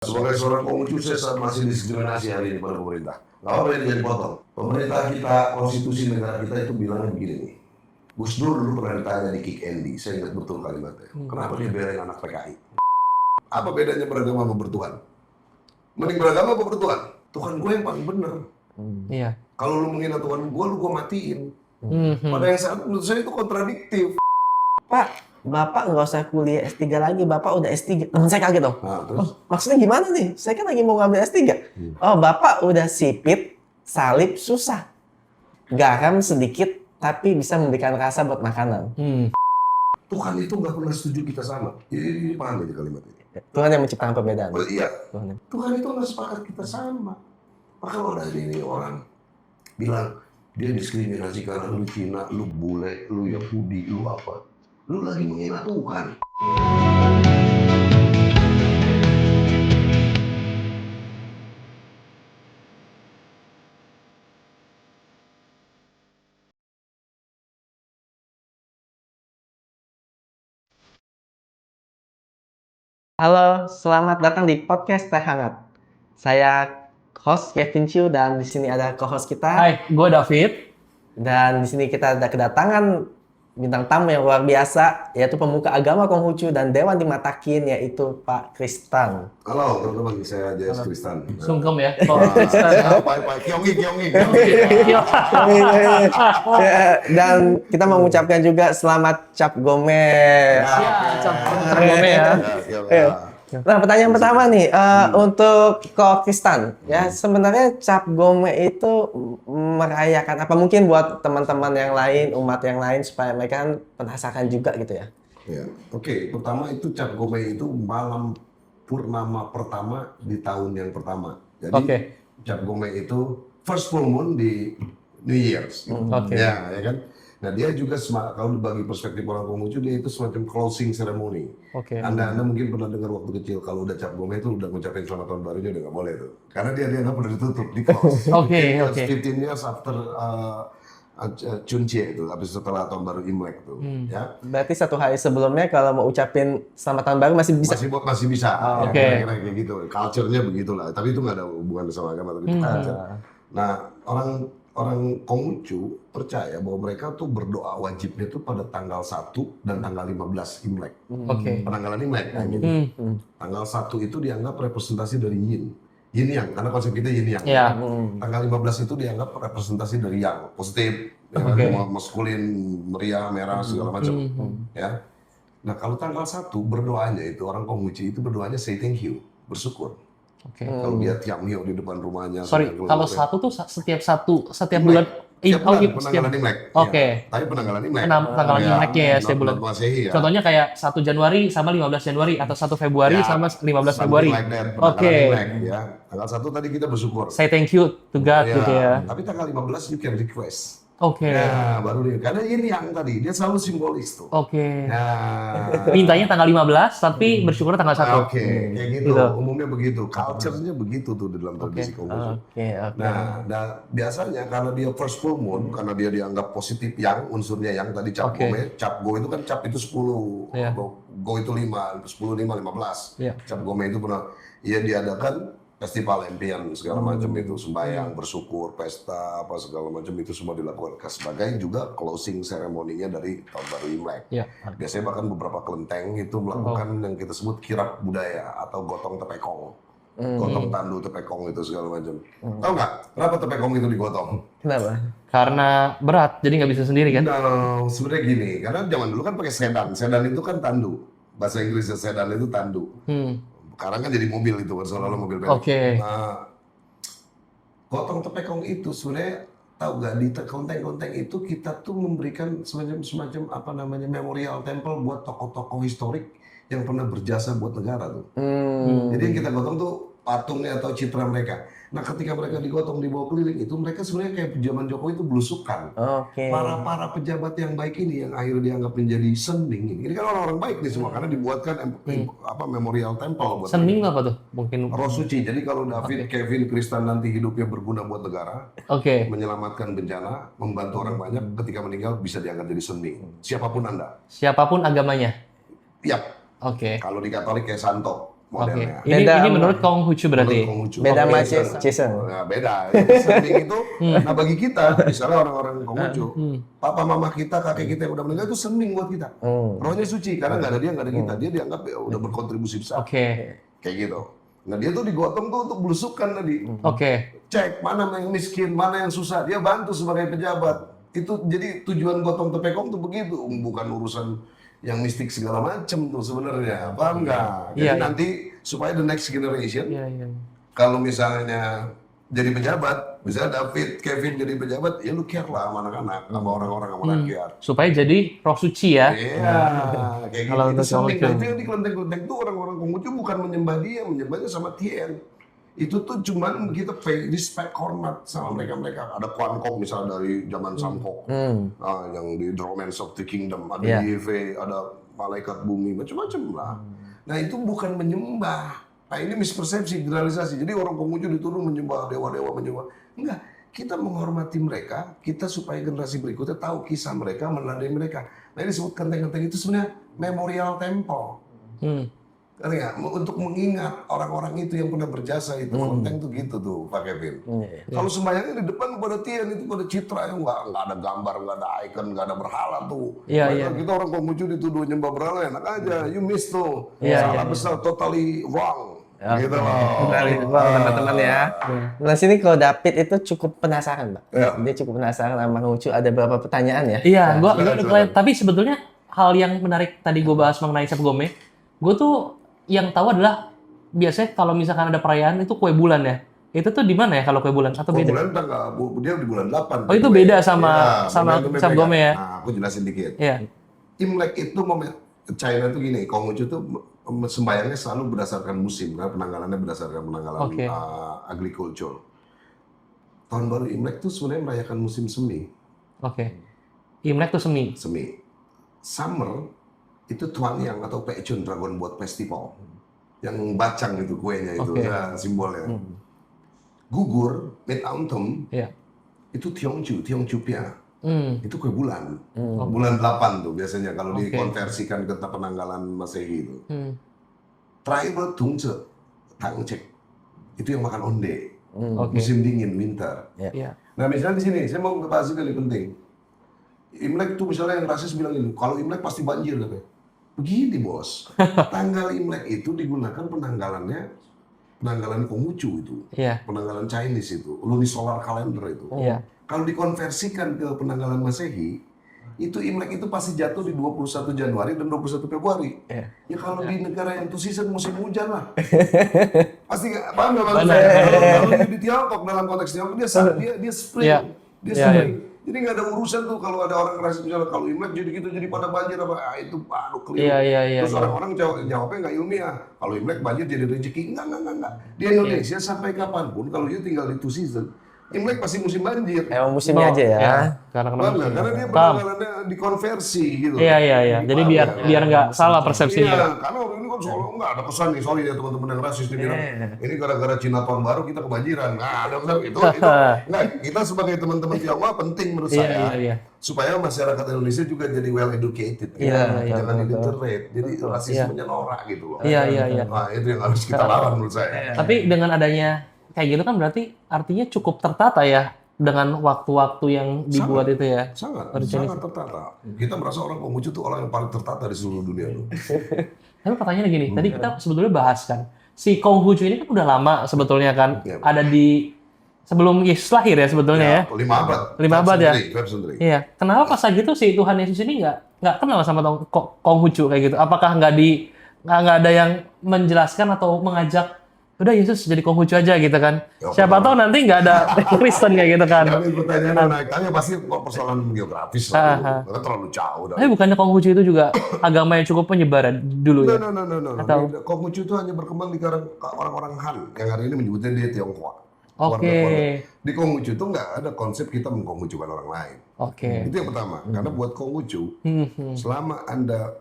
Sebagai seorang Konghucu, saya masih diskriminasi hari ini pada pemerintah. Nggak apa-apa ini jadi potong. Pemerintah kita, konstitusi negara kita itu bilangnya begini nih. Gus Dur dulu pernah ditanya di Kick Andy, saya ingat betul kalimatnya. Kenapa dia belain anak PKI? Apa bedanya beragama sama bertuhan? Mending beragama apa bertuhan? Tuhan gue yang paling benar. Iya. Kalau lu menghina Tuhan gue, lu gue matiin. Pada yang saat menurut saya itu kontradiktif. Pak, Bapak nggak usah kuliah S3 lagi, Bapak udah S3. Temen saya kaget dong. Nah, terus? Maksudnya gimana nih? Saya kan lagi mau ngambil S3. Oh, Bapak udah sipit, salib susah. Garam sedikit, tapi bisa memberikan rasa buat makanan. Tuhan itu nggak pernah setuju kita sama. Ini paham aja kalimat ini. Tuhan yang menciptakan perbedaan. Oh, iya. Tuhan. Tuhan itu nggak sepakat kita sama. Maka kalau ada ini orang bilang dia diskriminasi karena lu Cina, lu bule, lu Yahudi, lu apa? Lu lagi menghina Tuhan. Halo, selamat datang di podcast Teh Hangat. Saya host Kevin Chiu dan di sini ada co-host kita. Hai, gue David. Dan di sini kita ada kedatangan bintang tamu yang luar biasa, yaitu pemuka agama Konghucu dan Dewan Dimatakin, yaitu Pak Kristan. Halo teman-teman, saya J.S. Kristan. Sungkem ya. Pak Kyongi. Dan kita mengucapkan juga selamat Cap Gome. Cap Gome ya. Nah, pertanyaan pertama nih, untuk Ko Kristan, ya sebenarnya Cap Gome itu merayakan apa? Mungkin buat teman-teman yang lain, umat yang lain, supaya mereka kan penasaran juga gitu ya. Ya, oke. Pertama itu Cap Gome itu malam purnama pertama di tahun yang pertama. Jadi Oke. Cap Gome itu first full moon di New Year's. Oke. Ya kan. Nah dia juga kalau bagi perspektif orang Konghucu dia itu semacam closing ceremony. Oke. Anda mungkin pernah dengar waktu kecil kalau udah Cap Gome itu udah ngucapin selamat tahun barunya udah nggak boleh tuh. Karena dia nggak pernah ditutup di close. Oke. 15 years after Chunche itu, habis setelah tahun baru Imlek tuh, ya. Berarti satu hari sebelumnya kalau mau ucapin selamat tahun baru masih bisa. Masih bisa. Oh, oke. Kira-kira kayak gitu. Culture-nya begitulah. Tapi itu nggak ada hubungan sama agama, tapi itu culture. Nah, orang Konghucu percaya bahwa mereka tuh berdoa wajibnya tuh pada tanggal 1 dan tanggal 15 Imlek. Oke. Penanggalan Imlek kayak gitu. Tanggal 1 itu dianggap representasi dari Yin. Yin Yang, karena konsep kita Yin Yang. Iya. Tanggal 15 itu dianggap representasi dari Yang, positif, Oke. maskulin, meriah, merah, segala macam. Ya. Nah, kalau tanggal 1 berdoanya itu orang Konghucu itu berdoanya say thank you, bersyukur. Oke. Kalau dia tiang-tiang di depan rumahnya. Sorry, sambil kalau keluar, satu tuh setiap Imlek. bulan. Tiap bulan, gitu, penanggalan Imlek. Oke. Ya. Tapi penanggalan Imlek. Tanggalan Imleknya ya setiap bulan. Not Masehi ya. Contohnya kayak 1 Januari sama 15 Januari atau 1 Februari Ya, sama 15 something Februari. like that, penanggalan Oke. Imlek, ya. Tanggal 1 tadi kita bersyukur. Say thank you to God gitu ya. Tapi tanggal 15 you can request. Oke. Ya, baru dia. Karena ini yang tadi, dia selalu simbolis tuh. Oke. Nah, Mintanya tanggal 15 tapi bersyukur tanggal 1. Oke, kayak gitu. Gitu. Umumnya begitu. Culture-nya begitu tuh di dalam tradisi Konghucu. Oke. Nah, biasanya karena dia first full moon, karena dia dianggap positif yang unsurnya yang tadi Cap Oke. Gome, Cap Go itu kan Cap itu 10, Iya. Go itu 5, 10, 5, 15. Iya. Cap Gome itu pernah, ia diadakan festival impian segala macam itu, sembahyang, bersyukur, pesta, apa segala macam itu semua dilakukan. Sebagai juga closing ceremony-nya dari tahun baru Imlek. Iya. Biasanya bahkan beberapa kelenteng itu melakukan yang kita sebut kirap budaya atau gotong tepekong. Gotong tandu tepekong itu segala macam. Tahu nggak kenapa tepekong itu digotong? Kenapa? Karena berat, jadi nggak bisa sendiri kan? Nah, sebenarnya gini, karena zaman dulu kan pakai sedan. Sedan itu kan tandu. Bahasa Inggrisnya sedan itu tandu. Sekarang kan jadi mobil itu, seolah-olah mobil pelek. Oke. Nah, gotong tepekong itu sebenarnya tahu nggak di kelenteng-kelenteng itu kita tuh memberikan semacam apa namanya memorial temple buat tokoh-tokoh historik yang pernah berjasa buat negara tuh. Jadi yang kita gotong tuh patungnya atau citra mereka. Nah, ketika mereka digotong dibawa keliling itu mereka sebenarnya kayak zaman Jokowi itu belusukan. Oke. Para pejabat yang baik ini yang akhirnya dianggap menjadi sening ini. Ini kan orang-orang baik nih semua karena dibuatkan apa memorial temple buat Sening apa tuh? Mungkin. roh suci. Jadi kalau David, Kevin, Kristan nanti hidupnya berguna buat negara, Oke. menyelamatkan bencana, membantu orang banyak, ketika meninggal bisa diangkat jadi sening. Siapapun Anda. Siapapun agamanya. Yap. Oke. Kalau di Katolik kayak Santo. modelnya. Ini Beda sama- menurut Konghucu berarti. Menurut Konghucu. Beda sama Beda. Jason. Nah, beda. Sending itu, nah bagi kita, misalnya orang-orang Konghucu, papa mama kita, kakek kita yang udah meninggal itu sending buat kita. Rohnya suci, karena nggak ada dia, nggak ada kita. Dia dianggap ya udah berkontribusi besar. Oke. Kayak gitu. Nah dia tuh digotong tuh untuk belusukan tadi. Oke. Cek mana yang miskin, mana yang susah. Dia bantu sebagai pejabat. Itu jadi tujuan gotong tepekong tuh begitu. Bukan urusan yang mistik segala macem tuh sebenarnya. Paham nggak? Jadi Iya, iya. nanti supaya the next generation, Iya, iya. kalau misalnya jadi pejabat, misalnya David, Kevin jadi pejabat, ya lu care lah sama anak-anak, sama orang-orang, sama rakyat. Supaya jadi roh suci ya. Iya, kayak gitu. Kalau Itu untuk sending. Konghucu. Nah, itu yang di kelenteng-kelenteng tuh orang-orang Konghucu bukan menyembah dia, menyembahnya sama Tien. Itu tuh cuman kita pay respect, hormat sama mereka-mereka. Ada Quan Kong misalnya dari zaman Samkok, yang di The Romance of the Kingdom, ada Iya. Yeve, ada malaikat bumi, macam-macam lah. Nah itu bukan menyembah. Nah ini mispersepsi, generalisasi. Jadi orang Konghucu dituduh menyembah dewa-dewa, menyembah. Enggak, kita menghormati mereka, kita supaya generasi berikutnya tahu kisah mereka, menandai mereka. Nah ini disebut kelenteng-kelenteng itu sebenarnya memorial temple. Ngerti nggak? Untuk mengingat orang-orang itu yang pernah berjasa itu. Kelenteng tuh gitu tuh, Pak Kevin. Kalau sembahyangnya di depan pada Tien itu pada citra yang nggak ada gambar, nggak ada icon, nggak ada berhala tuh. Iya, Mereka- iya. Kita orang Konghucu dituduh nyembah berhala enak aja. You miss tuh. Iya, Salah iya, besar, totally wrong. Gitu loh. Benar itu teman-teman ya. Nah sini kalau David itu cukup penasaran, Pak. Iya. Dia cukup penasaran sama Konghucu. Ada beberapa pertanyaan ya. Iya, silakan. tapi sebetulnya hal yang menarik tadi gue bahas mengenai Cap Gome, gue tuh yang tahu adalah biasanya kalau misalkan ada perayaan itu kue bulan ya. Itu tuh di mana ya kalau kue bulan atau beda? Bulan dia di bulan 8. Oh, itu beda sama momentum Cap beda. Gome ya? Nah, aku jelasin dikit. Iya. Imlek itu China tuh gini, Konghucu tuh sembayangnya selalu berdasarkan musim, karena penanggalannya berdasarkan penanggalan Oke. agriculture. Tahun baru Imlek tuh sebenarnya merayakan musim semi. Oke. Imlek tuh semi. Summer itu Tuanyang atau Pecun Dragon Boat Festival. Yang bacang itu kuenya itu, Oke. ya, simbolnya. Gugur, Mid Autumn, Iya. itu Tiongchu Pia. Itu kue bulan. Oh. Bulan 8 tuh biasanya kalau Oke. dikonversikan ke penanggalan Masehi itu. Hmm. Tribal Tungce, Tangcek. Itu yang makan onde. Oke. Musim dingin, winter. Iya. Nah misalnya di sini, saya mau ngebahas juga nih penting. Imlek tuh misalnya yang rasis bilang ini, kalau Imlek pasti banjir katanya. Begini bos, tanggal Imlek itu digunakan penanggalan Konghucu itu. Iya. Penanggalan Chinese itu, lunisolar calendar itu. Iya. Kalau dikonversikan ke penanggalan Masehi, itu Imlek itu pasti jatuh di 21 Januari dan 21 Februari. Iya. Ya kalau di negara yang two season musim hujan lah. Pasti nggak paham nggak maksud Benar. saya? Kalau di Tiongkok dalam konteks Tiongkok dia spring, Iya. dia Iya, spring. Jadi nggak ada urusan tuh kalau ada orang ngerasa misalnya kalau Imlek jadi gitu jadi pada banjir apa itu aduh keliru. Iya, iya, iya, Terus iya. orang-orang jawabnya nggak ilmiah. Kalau Imlek banjir jadi rezeki enggak. Di Indonesia sampai kapanpun kalau dia tinggal di two season, Imlek pasti musim banjir. Emang musimnya aja ya. Karena Karena musim. dia Paham. penanggalannya dikonversi gitu. Iya, iya, iya. Jadi biar nggak salah persepsinya. Iya, karena ini kan soal nggak ada pesan nih, sorry ya teman-teman yang rasis nih bilang ini gara-gara Cina tahun baru kita kebanjiran. Nah, ada pesan itu nggak. Kita sebagai teman-teman Tionghoa penting menurut Iya, saya iya, iya. supaya masyarakat Indonesia juga jadi well educated. Iya, iya, Jangan illiterate. Jadi rasismenya norak gitu loh. Iya, iya, iya. Nah, itu yang harus kita lawan menurut saya. Tapi dengan adanya kayak gitu kan berarti artinya cukup tertata ya dengan waktu-waktu yang dibuat itu ya. Sangat Organisasi. tertata. Kita merasa orang Konghucu itu orang yang paling tertata di seluruh dunia tuh. Tapi pertanyaannya gini, tadi kita sebetulnya bahas kan, si Konghucu ini kan udah lama sebetulnya kan, Iya. ada di sebelum Yesus lahir ya sebetulnya ya. 5 abad. 5 abad ya? Third century. Iya. Kenapa pas saat gitu si Tuhan Yesus ini nggak kenal sama Konghucu kayak gitu? Apakah nggak ada yang menjelaskan atau mengajak udah Yesus jadi Konghucu aja gitu kan? Ya, Siapa tahu nanti nggak ada Kristen kayak gitu kan? Tapi pertanyaannya naik tanya pasti persoalan geografis lah. Karena terlalu jauh. Tapi bukannya Konghucu itu juga agama yang cukup penyebar ya dulu ya? No. Atau- Konghucu itu hanya berkembang di kalangan orang-orang Han yang hari ini menyebutnya dia Tionghoa. Oke. Keluarga-keluarga. Di Konghucu itu nggak ada konsep kita mengkonghucukan orang lain. Oke. Itu yang pertama. Karena buat Konghucu, selama Anda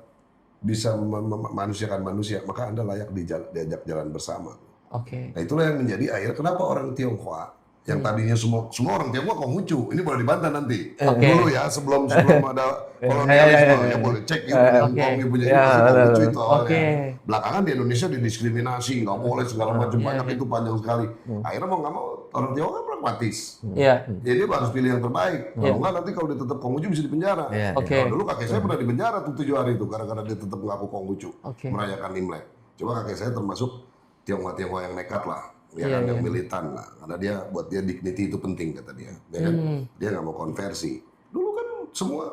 bisa memanusiakan manusia, maka Anda layak diajak jalan bersama. Oke. Nah itulah yang menjadi akhirnya kenapa orang Tionghoa Yang tadinya semua orang Tionghoa Konghucu, ini boleh dibantah nanti. Oke. Dulu ya sebelum ada kolonialisme ya boleh cek itu yang Oke. Konghucu punya Ya, itu Konghucu itu awalnya. Oke. Belakangan di Indonesia didiskriminasi, nggak boleh segala macam banyak itu panjang sekali. Akhirnya mau nggak mau orang Tionghoa kan pragmatis. Iya. Jadi dia harus pilih yang terbaik. Kalau nggak nanti kalau dia tetap Konghucu bisa dipenjara. Iya, Oke. Kalau dulu kakek saya pernah dipenjara tuh 7 hari itu gara-gara dia tetap ngaku Konghucu Oke. merayakan Imlek. Coba kakek saya termasuk Tionghoa yang nekat lah. Ya Iya, kan, yang militan lah, karena dia buat dia dignity itu penting kata dia, ya kan? Dia nggak mau konversi. Dulu kan semua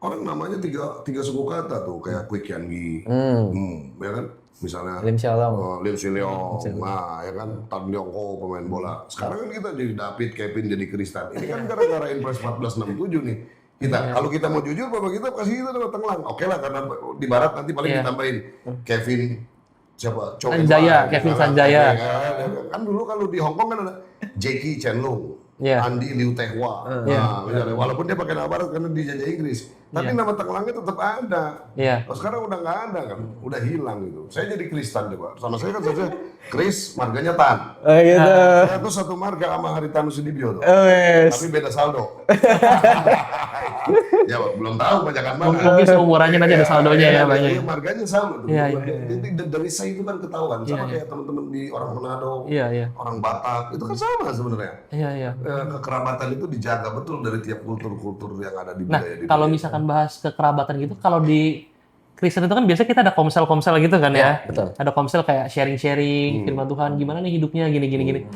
orang namanya tiga suku kata tuh kayak Kwik Kian Gi, ya kan? Misalnya Lim Xiaolong. Lim Siliong, nah ya kan Tan Leong Ho pemain bola. Sekarang kan kita jadi David, Kevin jadi Kristan. Ini kan gara-gara Impres 1467 nih. Kita kalau kita mau jujur, bapak kita kasih kita datang lang. Oke lah karena di barat nanti paling ditambahin Kevin. Siapa? Sanjaya, Kevin Sanjaya. Kan dulu kalau di Hong Kong kan ada Jackie Chen Lung, Andi Liu Tehua. Nah, misalnya, walaupun dia pakai nama barat karena dijajah Inggris, tapi nama Tenggelangnya tetap ada. Iya. Oh, sekarang udah nggak ada kan, udah hilang gitu. Saya jadi Kristen coba, sama saya kan saya Kris, marganya Tan. Oh gitu. Saya tuh satu marga sama Haritanu Sudibyo tuh, Oh yes. tapi beda saldo. Ya belum tahu bajakan mana. Mungkin seumurannya nanti ada saldonya ya banyak. Iya, marganya sama tuh. Iya, Jadi dari saya itu kan ketahuan sama kayak teman-teman di orang Manado, Iya. orang Batak, itu kan sama sebenarnya. Iya. Kekerabatan itu dijaga betul dari tiap kultur-kultur yang ada di Nah, budaya di kalau dunia. misalkan bahas kekerabatan gitu, kalau di Kristen itu kan biasanya kita ada komsel-komsel gitu kan ya. betul. Ada komsel kayak sharing-sharing, firman Tuhan, gimana nih hidupnya, gini.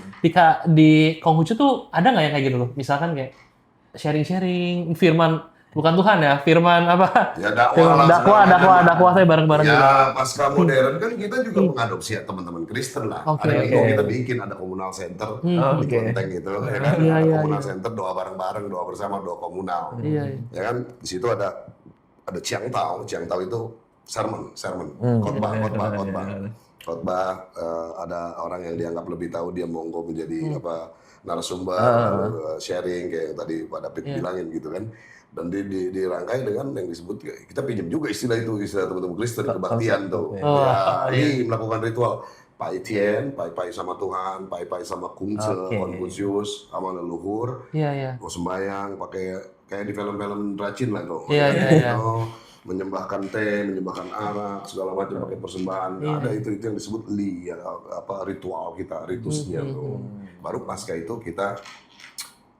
Di Konghucu tuh ada nggak yang kayak gitu loh? Misalkan kayak sharing-sharing, firman, bukan Tuhan ya, firman apa? Ya dakwah lah, dakwah saya bareng-bareng gitu. Ya pasca modern kan kita juga mengadopsi ya teman-teman Kristen lah. Oke, Ada oke. minggu kita bikin ada komunal center di Kelenteng itu, ya kan? Iya, Ada iya, komunal center doa bareng-bareng, doa bersama, doa komunal. Iya. Ya kan? Di situ ada Chiang Tao itu sermon, khotbah. Ada orang yang dianggap lebih tahu dia monggo menjadi narasumber, sharing kayak yang tadi Pak David bilangin gitu kan. Dan dirangkai dengan yang disebut, kita pinjam juga istilah teman-teman Kristen, kebaktian tuh. Ini melakukan ritual. Pai Tien, pai sama Tuhan, pai sama Kungce, Konfusius, sama leluhur. Iya. Mau sembahyang, pakai kayak di film-film racin lah tuh. Iya. Menyembahkan teh, menyembahkan arak, segala macam pakai persembahan. Ada itu yang disebut ritual kita, ritusnya tuh. Baru pasca itu kita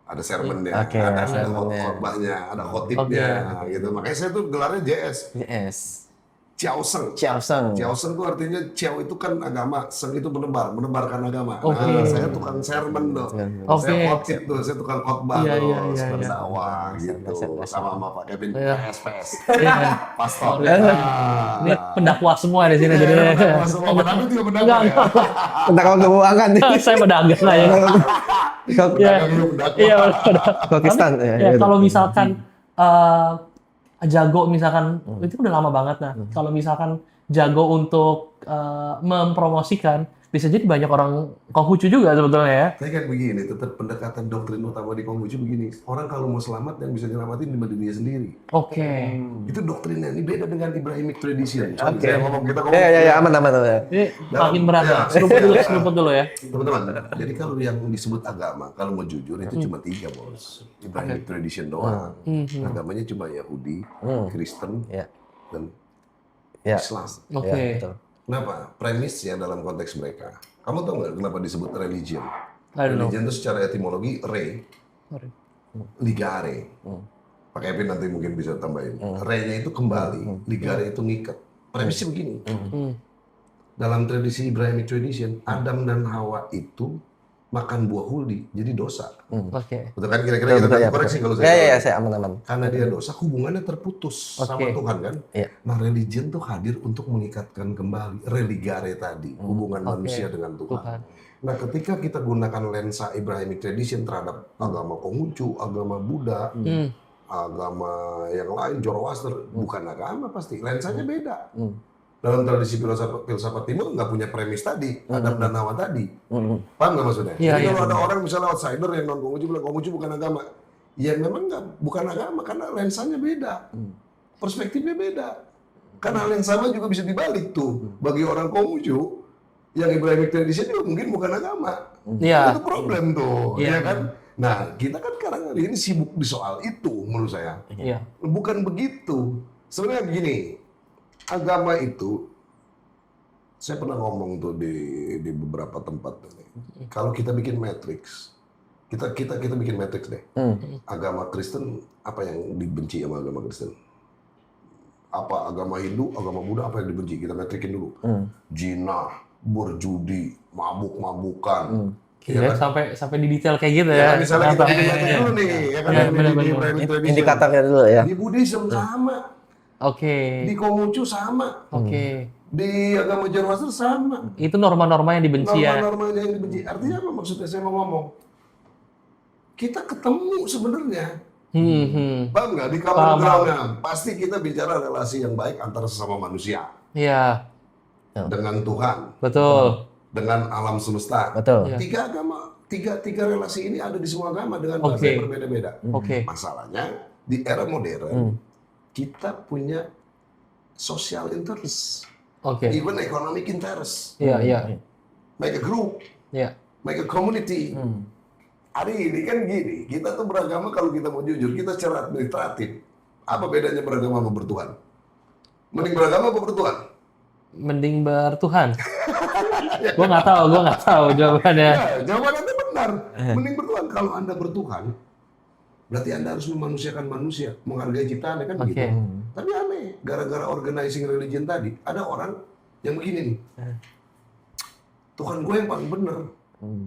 ada sermonnya, ada khotbahnya, ada khotibnya, gitu. Makanya saya tuh gelarnya JS. Yes. Ciaoseng. Ciaoseng. Ciaoseng itu artinya Ciao itu kan agama, Seng itu menebarkan agama. Nah, saya tukang sermon tuh. Saya khotib tuh, saya tukang khotbah tuh, seperti dakwah gitu. Sama Pak Kevin, PS. Pastor. Ini pendakwah semua di sini jadi. Pendakwah juga pendakwah ya. Pendakwah keuangan. Saya pedagang lah ya. Iya. Pakistan. Ya, kalau misalkan jago misalkan itu udah lama banget. Nah, kalau misalkan jago untuk mempromosikan, bisa jadi banyak orang Konghucu juga sebetulnya ya. Saya kan begini, tetap pendekatan doktrin utama di Konghucu begini. Orang kalau mau selamat yang bisa nyelamatin di dirinya sendiri. Oke. Itu doktrinnya. Ini beda dengan Ibrahimic tradition. Oke. Kita ngomong. Ya, aman. Ini makin berat. Seruput dulu ya. Teman-teman, jadi kalau yang disebut agama, kalau mau jujur itu cuma 3 bos. Ibrahimic tradition doang. Agamanya cuma Yahudi, Kristen, dan Islam. Oke. Ya, betul. Kenapa? Premisnya dalam konteks mereka. Kamu tahu nggak kenapa disebut religion? I don't know. Religion itu secara etimologi ligare. Pak Kevin nanti mungkin bisa tambahin. Re-nya itu kembali, ligare itu ngikat. Premisnya begini. Dalam tradisi Ibrahimic tradition, Adam dan Hawa itu makan buah huldi, jadi dosa. Oke. Betul kan? Kira-kira kita Betul, koreksi kalau saya. Ya, saya aman. Karena dia dosa, hubungannya terputus sama Tuhan kan. Iya. Nah, religion tuh hadir untuk mengikatkan kembali religare tadi, hubungan manusia dengan Tuhan. Nah, ketika kita gunakan lensa Ibrahimic tradition terhadap agama Konghucu, agama Buddha, agama yang lain, Zoroaster, bukan agama pasti, lensanya beda. Dalam tradisi filsafat timur nggak punya premis tadi, Adam dan Hawa tadi. Paham nggak maksudnya? Jadi kalau ada orang misalnya outsider yang non Konghucu bilang Konghucu bukan agama, ya memang bukan agama karena lensanya beda, perspektifnya beda. Karena hal yang sama juga bisa dibalik tuh. Bagi orang Konghucu, yang Islamic tradition juga mungkin bukan agama. Iya. Itu problem tuh, Iya. ya kan? Nah, kita kan sekarang hari ini sibuk di soal itu menurut saya. Iya. Bukan begitu. Sebenarnya begini, agama itu, saya pernah ngomong tuh di beberapa tempat. Kalau kita bikin matrix, kita bikin matrix deh. Agama Kristen, apa yang dibenci sama agama Kristen? Apa agama Hindu, agama Buddha, apa yang dibenci? Kita metrikin dulu. Zina, berjudi, mabuk-mabukan. Iya, sampai di detail kayak gitu Ya, ya. misalnya kita bikin matrix Iya. dulu nih, ya kan? Iya, Di benar-benar. Islamic tradition. Indikatornya dulu ya. Di Buddhism sama, Oke. di Konghucu sama, Oke. di agama Zoroaster sama. Itu norma-norma yang dibenci ya. Norma-normanya yang dibenci. Artinya apa maksudnya saya mau ngomong? Kita ketemu sebenarnya. Paham nggak? Di common Paham. ground-nya. Pasti kita bicara relasi yang baik antara sesama manusia. Iya, Dengan Tuhan. betul. Dengan alam semesta. Betul. Iya. Tiga agama, tiga relasi ini ada di semua agama dengan bahasa Oke. yang berbeda-beda. Oke. Masalahnya di era modern kita punya social interest, Oke. even economic interest, Iya, iya. make a group, Iya. make a community. Hari ini kan gini, kita tuh beragama kalau kita mau jujur, kita secara administratif. Apa bedanya beragama sama bertuhan? Mending beragama apa bertuhan? Mending bertuhan. Gua nggak tahu jawabannya. Ya, jawaban Anda benar. Mending bertuhan. Kalau Anda bertuhan, berarti Anda harus memanusiakan manusia, menghargai ciptaannya kan Oke. begitu. Tapi aneh, gara-gara organizing religion tadi, ada orang yang begini nih. Tuhan gue yang paling benar.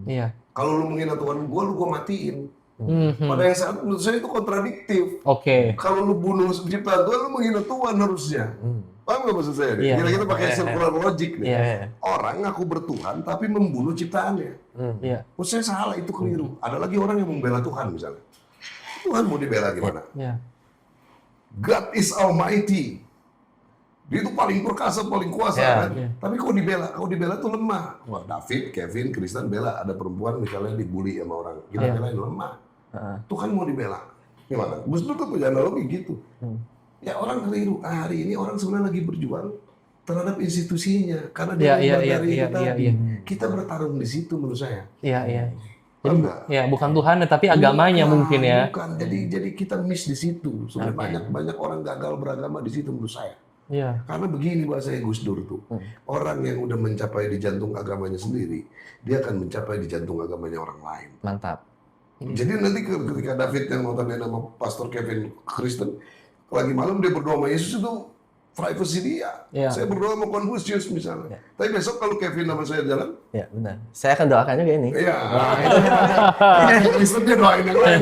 Iya. Kalau lu menghina Tuhan gue, lu gue matiin. Mhm. Pada yang saat menurut saya itu kontradiktif. Oke. Kalau lu bunuh ciptaan Tuhan, lu menghina Tuhan harusnya. Paham nggak maksud saya? Iya. Kita pakai circular logic nih. Iya. Orang ngaku bertuhan tapi membunuh ciptaannya. Iya. Menurut saya salah, itu keliru. Ada lagi orang yang membela Tuhan misalnya. Tuhan mau dibela gimana? Iya. God is Almighty. Dia itu paling perkasa, paling kuasa Ya, kan. iya. Tapi kok dibela tuh lemah. Wah, David, Kevin, Kristen bela. Ada perempuan misalnya dibully sama orang. Kita Iya. belain lemah. Tuhan mau dibela. Gimana? Gus Dur tuh punya analogi gitu. Ya orang keliru. Hari ini orang sebenarnya lagi berjuang terhadap institusinya. Karena Iya, dia iya, dari iya, itu iya, tadi. iya. Kita bertarung di situ menurut saya. Iya, iya. Paham nggak? Ya, bukan Tuhan tapi agamanya Bukan, mungkin ya. Bukan. Jadi kita miss di situ. Sebenarnya banyak orang gagal beragama di situ menurut saya. Iya. Karena begini bahasanya Gus Dur tuh. Orang yang udah mencapai di jantung agamanya sendiri, dia akan mencapai di jantung agamanya orang lain. Mantap. Jadi nanti ketika David yang notabene nama Pastor Kevin Kristen, lagi malam dia berdoa sama Yesus itu privacy dia. Iya. Saya berdoa sama Confucius misalnya. Tapi besok kalau Kevin sama saya jalan, Ya, benar. Saya akan doakan juga ini. iya. Kristen dia doain yang lain.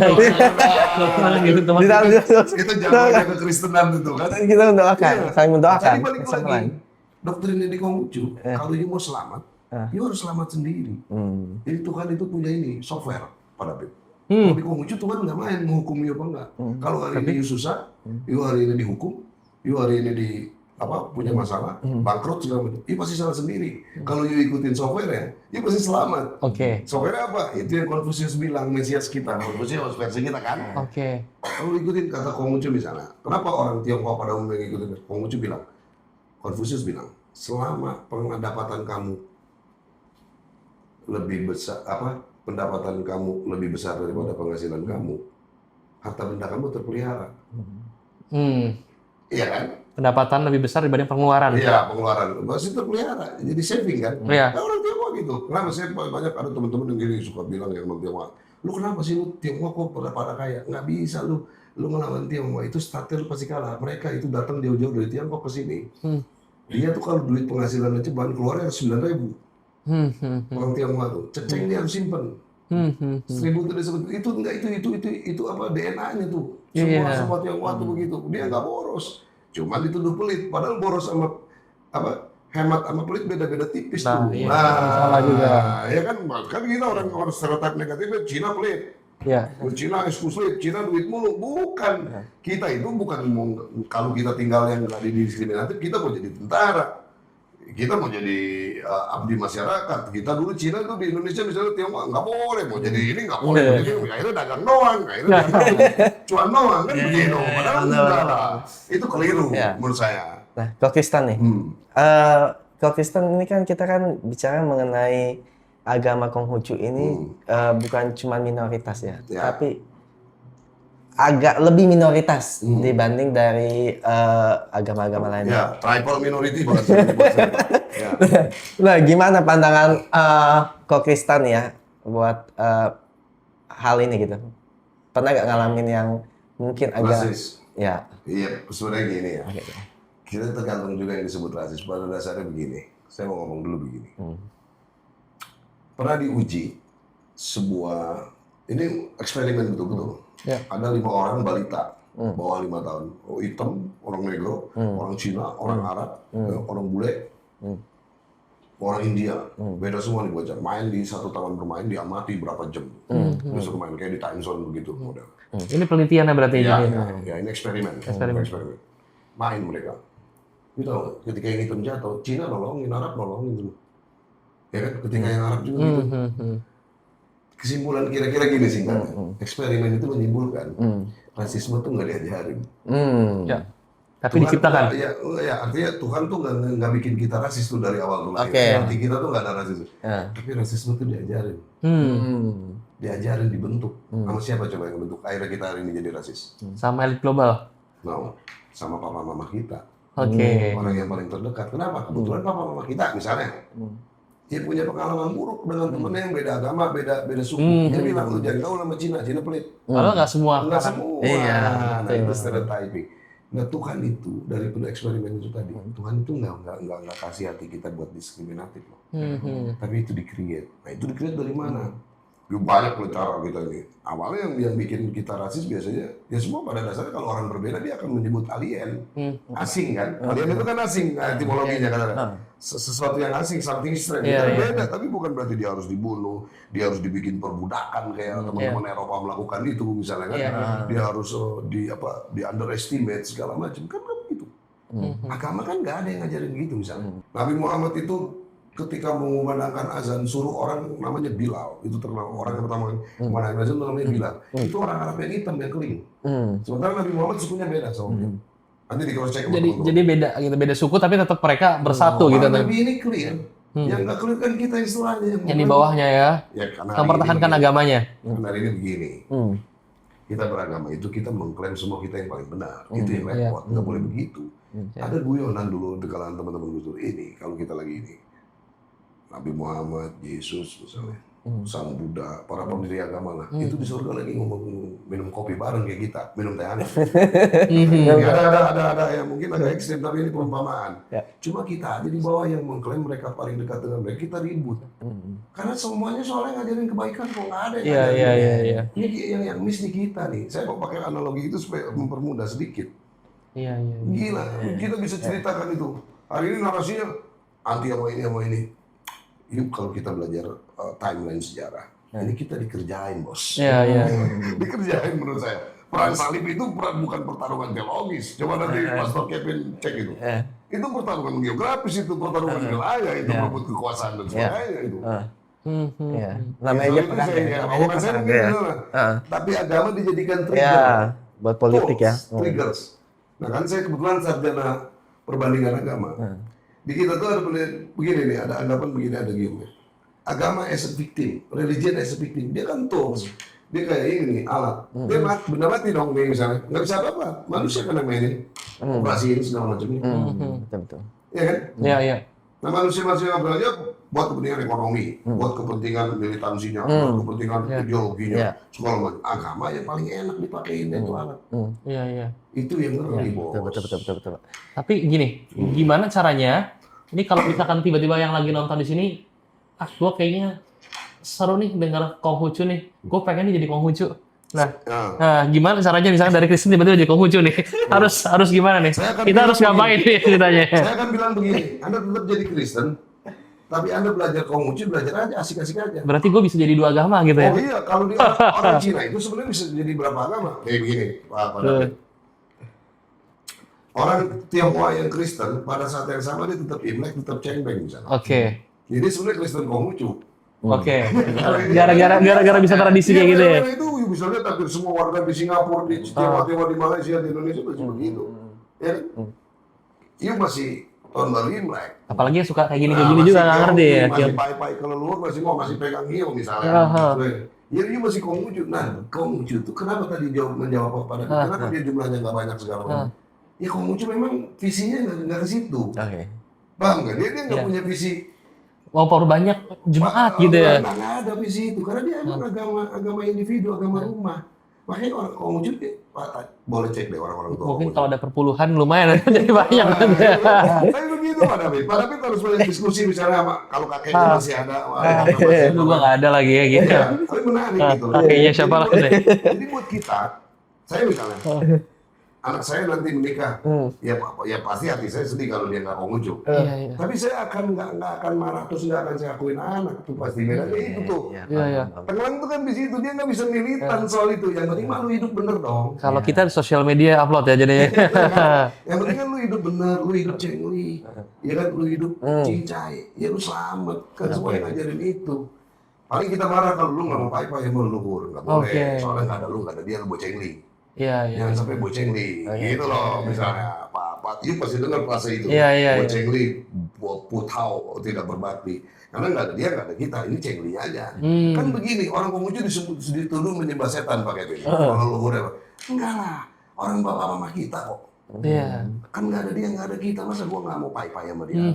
Gitu teman. Ditaruh dulu. Itu jawabannya kekristenan itu kan. Kita mendoakan, Iya. saling mendoakan. Jadi balik sama lagi, lain. doktrinnya di Konghucu, kalau you mau selamat, you harus selamat sendiri. Jadi Tuhan itu punya ini, software, Pak David. Kalau di Konghucu Tuhan nggak main menghukum you apa enggak. Kalau hari ini you susah, you hari ini dihukum, you hari ini punya masalah, bangkrut segala macam, you pasti salah sendiri. Kalau you ikutin software ya, you pasti selamat. Oke. Software apa? Itu yang Confucius bilang, Mesias kita. Confucius versi kita kan. Oke. Kalau ikutin kata Konghucu misalnya, kenapa orang Tiongkok pada umumnya ngikutin? Konghucu bilang, Confucius bilang, selama pendapatan kamu lebih besar, pendapatan kamu lebih besar daripada penghasilan kamu, harta benda kamu terpelihara. Iya kan? Pendapatan lebih besar dibanding pengeluaran. Iya, pengeluaran pasti terpelihara, jadi saving kan? Iya. Nah, orang Tiongkok gitu. Kenapa saya banyak ada teman-teman yang gini suka bilang yang non Tiongkok, lu kenapa sih lu Tiongkok kok pada kaya? Nggak bisa lu ngelawan Tiongkok itu starter lu pasti kalah. Mereka itu datang jauh-jauh dari Tiongkok ke sini. Dia tuh kalau duit penghasilan aja bahan keluarnya 9.000. Orang Tiongkok tuh ceceng dia harus simpen. 1.000 itu disebut itu enggak itu apa DNA-nya tuh. Semua Tiongkok tuh begitu. Dia nggak boros. Cuma dituduh pelit. Padahal boros sama hemat sama pelit beda-beda tipis tuh. Iya, salah juga. Ya kan kita orang stereotip negatifnya Cina pelit. Iya. Cina eksklusif, Cina duit mulu. Bukan. Kita itu bukan kalau kita tinggal yang nggak didiskriminatif, kita mau jadi tentara. Kita mau jadi abdi masyarakat. Kita dulu Cina tuh di Indonesia misalnya Tiongkok nggak boleh, mau jadi ini nggak boleh. Jadi akhirnya dagang doang, akhirnya cuan doang kan begitu. Padahal enggak lah. Itu keliru menurut saya. Nah, ke Kristen nih. kalau Kristen ini kan kita kan bicara mengenai agama Konghucu ini bukan cuma minoritas ya, Ya. tapi agak lebih minoritas dibanding dari agama-agama lain. Ya, tribal minority bahasa. Ya. Nah, gimana pandangan Ko Kristen ya buat hal ini gitu? Pernah nggak ngalamin yang mungkin agak Rasis. ya? Iya, sebenarnya gini ya. Oke. Kita tergantung juga yang disebut rasis. Pada dasarnya begini. Saya mau ngomong dulu begini. Pernah diuji sebuah, ini eksperimen betul-betul. Ya. Ada 5 orang balita, bawah 5 tahun. Oh, hitam, orang negro, orang Cina, orang Arab, orang bule, orang India. Beda semua nih bocah. Main di satu taman bermain, diamati berapa jam. Terus main kayak di time zone begitu. Model. Ini penelitiannya berarti Ya, ini. ya, ini eksperimen. Eksperimen. Main mereka. Itu tahu, ketika yang hitam jatuh, Cina nolongin, Arab nolongin. Ya kan, ketika yang Arab juga gitu. Kesimpulan kira-kira gini sih kan. Eksperimen itu menyimpulkan rasisme tuh nggak diajarin. Ya. Tapi diciptakan. Ya, artinya Tuhan tuh nggak bikin kita rasis tuh dari awal tuh. Oke. Nanti kita tuh nggak ada rasisme. Tapi rasisme tuh diajarin. Diajarin, dibentuk. Sama siapa coba yang bentuk? Akhirnya kita hari ini jadi rasis. Sama elit global. No, sama papa mama kita. Oke. Orang yang paling terdekat. Kenapa? Kebetulan papa mama kita misalnya. Dia punya pengalaman buruk dengan temennya yang beda agama, beda suku. Dia bilang, lu jangan gaul sama Cina pelit. Padahal nggak semua. Enggak semua. Iya, Nah, itu stereotyping. Nah, Tuhan itu dari eksperimen itu tadi, Tuhan itu nggak kasih hati kita buat diskriminatif loh. Tapi itu di-create. Nah, itu di-create dari mana? Ya, banyak loh cara kita ini. Awalnya yang bikin kita rasis biasanya, ya semua pada dasarnya kalau orang berbeda dia akan menyebut alien. Asing kan? Alien itu kan asing, etimologinya kadang-kadang. Sesuatu yang asing, something strange. Iya, Beda, tapi bukan berarti dia harus dibunuh, dia harus dibikin perbudakan kayak teman-teman Eropa melakukan itu misalnya kan. Dia harus di underestimate segala macam kan begitu. Agama kan nggak ada yang ngajarin gitu misalnya. Nabi Muhammad itu ketika mengumandangkan azan suruh orang namanya Bilal, itu terkenal orang yang pertama mengumandangkan azan itu namanya Bilal. Itu orang Arab yang hitam yang kering. Sementara Nabi Muhammad sukunya beda sama dia. Nanti di cross check. Jadi beda gitu, beda suku tapi tetap mereka bersatu gitu. Nabi ini clear. Yang nggak clear kan kita istilahnya. Yang di bawahnya ya. Ya, karena Mempertahankan agamanya. Karena hari ini begini. Kita beragama itu kita mengklaim semua kita yang paling benar. Itu yang repot. Nggak boleh begitu. Ada guyonan dulu di kalangan teman-teman Gus Dur ini kalau kita lagi ini. Nabi Muhammad, Yesus misalnya, Sang Buddha, para pendiri agama lah, itu di surga lagi ngomong minum kopi bareng kayak kita, minum teh hangat. Ada yang mungkin agak ekstrim tapi ini perumpamaan. Cuma kita aja di bawah yang mengklaim mereka paling dekat dengan mereka, kita ribut. Karena semuanya soalnya ngajarin kebaikan kok nggak ada. Iya. Ini yang miss di kita nih. Saya mau pakai analogi itu supaya mempermudah sedikit. Iya. Gila, kita bisa ceritakan itu. Hari ini narasinya anti sama ini. Ini kalau kita belajar timeline sejarah, ini kita dikerjain bos. Iya. Dikerjain menurut saya. Perang salib itu bukan pertarungan teologis. Coba nanti Pastor Kevin cek itu. Itu pertarungan geografis, itu pertarungan wilayah, itu merebut kekuasaan dan sebagainya itu. Namanya aja perang. Omongan saya begini, tapi agama dijadikan trigger. Ya, buat politik ya. Triggers. Nah kan saya kebetulan sarjana perbandingan agama. Di kita tuh ada begini nih, ada anggapan begini, ada gini. Agama as a victim, religion as a victim. Dia kan tools. Dia kayak ini nih, alat. Dia benda mati dong nih misalnya. Nggak bisa apa-apa. Manusia kan yang mainin. Operasiin segala macam. Betul. Iya kan? Iya. Nah manusia-manusia yang belajar buat kepentingan ekonomi, buat kepentingan militansinya, buat kepentingan ideologinya, segala macam. Agama yang paling enak dipakein itu alat. Iya. Itu yang ngeri, bos. Betul. Tapi gini, gimana caranya? Ini kalau misalkan tiba-tiba yang lagi nonton di sini, gue kayaknya seru nih dengar Konghucu nih. Gue pengen nih jadi Konghucu. Nah, gimana caranya misalnya dari Kristen tiba-tiba jadi Konghucu nih? Harus gimana nih? Kita harus ngapain nih ceritanya? Saya akan bilang begini, Anda tetap jadi Kristen, tapi Anda belajar Konghucu, belajar aja, asik-asik aja. Berarti gue bisa jadi 2 agama gitu ya? Oh iya, kalau di orang Cina itu sebenarnya bisa jadi berapa agama? Begini, Pak David. Orang Tionghoa yang Kristen, pada saat yang sama dia tetap Imlek, tetap Cengbeng misalnya. Oke. Jadi sebenarnya Kristen Konghucu. Oke. Gara-gara bisa tradisi kayak gitu ya? Itu bisa lihat hampir semua warga di Singapura, di Tionghoa, di Malaysia, di Indonesia masih begitu. Ya kan? Masih tahun baru Imlek. Apalagi yang suka kayak gini Nah, juga masih nggak ngerti ya. Masih pai-pai ke leluhur, masih pegang hiu misalnya. Aha. Ya dia masih Konghucu. Nah, Konghucu itu kenapa tadi menjawab pada kenapa dia jumlahnya nggak banyak segala macam? Ya Konghucu memang visinya nggak ke situ. Oke. Paham nggak? Dia nggak Iya. punya visi. Mau banyak jemaat gitu ya. Nggak ada visi itu karena dia emang agama individu, agama rumah. Makanya orang Konghucu boleh cek deh orang-orang tua. Mungkin kalau ada perpuluhan lumayan jadi banyak. Tapi begitu Pak David. Pak David harus banyak diskusi misalnya sama kalau kakeknya masih ada. Itu gua nggak ada lagi ya gitu. Iya, tapi menarik gitu. Kakeknya siapa lagi? Jadi buat kita, saya misalnya, anak saya nanti menikah, ya pasti hati saya sedih kalau dia nggak Konghucu. Iya. Tapi saya nggak akan marah terus nggak akan saya akuin anak tuh pasti bedanya itu tuh. Iya. Tenggelam tuh kan di situ dia nggak bisa militan soal itu. Yang penting mah lu hidup bener dong. Kalau kita di sosial media upload ya jadinya. Yang penting kan lu hidup bener, lu hidup cengli, ya kan lu hidup cincai, ya lu selamat kan semua yang ngajarin itu. Paling kita marah kalau lu nggak mau pai-pai mau leluhur, nggak boleh. Oke. Soalnya nggak ada lu, nggak ada dia, lu bawa cengli. Iya. Jangan sampai boceng nih, gitu loh misalnya Pak Tiu pasti dengar frase itu. Iya. Boceng nih, putau tidak berbakti. Karena nggak ada dia, nggak ada kita, ini cengli aja. Kan begini, orang Konghucu dituduh menyembah setan pakai itu. Kalau luhurnya, enggak lah, orang bapak mama kita kok. Iya. Kan nggak ada dia, nggak ada kita, masa gua nggak mau pai-pai sama dia?